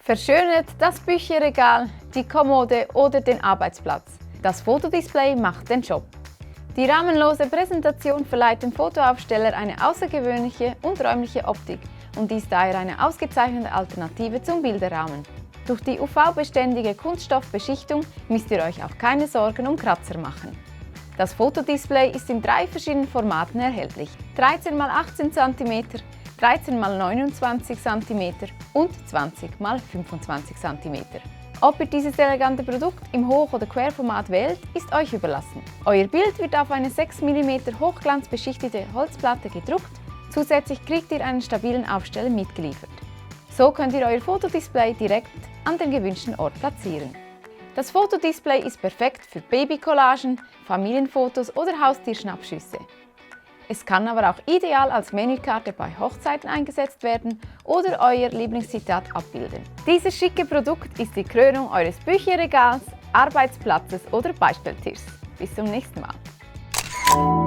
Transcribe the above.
Verschönert das Bücherregal, die Kommode oder den Arbeitsplatz. Das Fotodisplay macht den Job. Die rahmenlose Präsentation verleiht dem Fotoaufsteller eine außergewöhnliche und räumliche Optik und ist daher eine ausgezeichnete Alternative zum Bilderrahmen. Durch die UV-beständige Kunststoffbeschichtung müsst ihr euch auch keine Sorgen um Kratzer machen. Das Fotodisplay ist in 3 verschiedenen Formaten erhältlich: 13 x 18 cm, 13 x 29 cm und 20 x 25 cm. Ob ihr dieses elegante Produkt im Hoch- oder Querformat wählt, ist euch überlassen. Euer Bild wird auf eine 6 mm hochglanzbeschichtete Holzplatte gedruckt. Zusätzlich kriegt ihr einen stabilen Aufsteller mitgeliefert. So könnt ihr euer Fotodisplay direkt an den gewünschten Ort platzieren. Das Fotodisplay ist perfekt für Babycollagen, Familienfotos oder Haustierschnappschüsse. Es kann aber auch ideal als Menükarte bei Hochzeiten eingesetzt werden oder euer Lieblingszitat abbilden. Dieses schicke Produkt ist die Krönung eures Bücherregals, Arbeitsplatzes oder Beistelltischs. Bis zum nächsten Mal.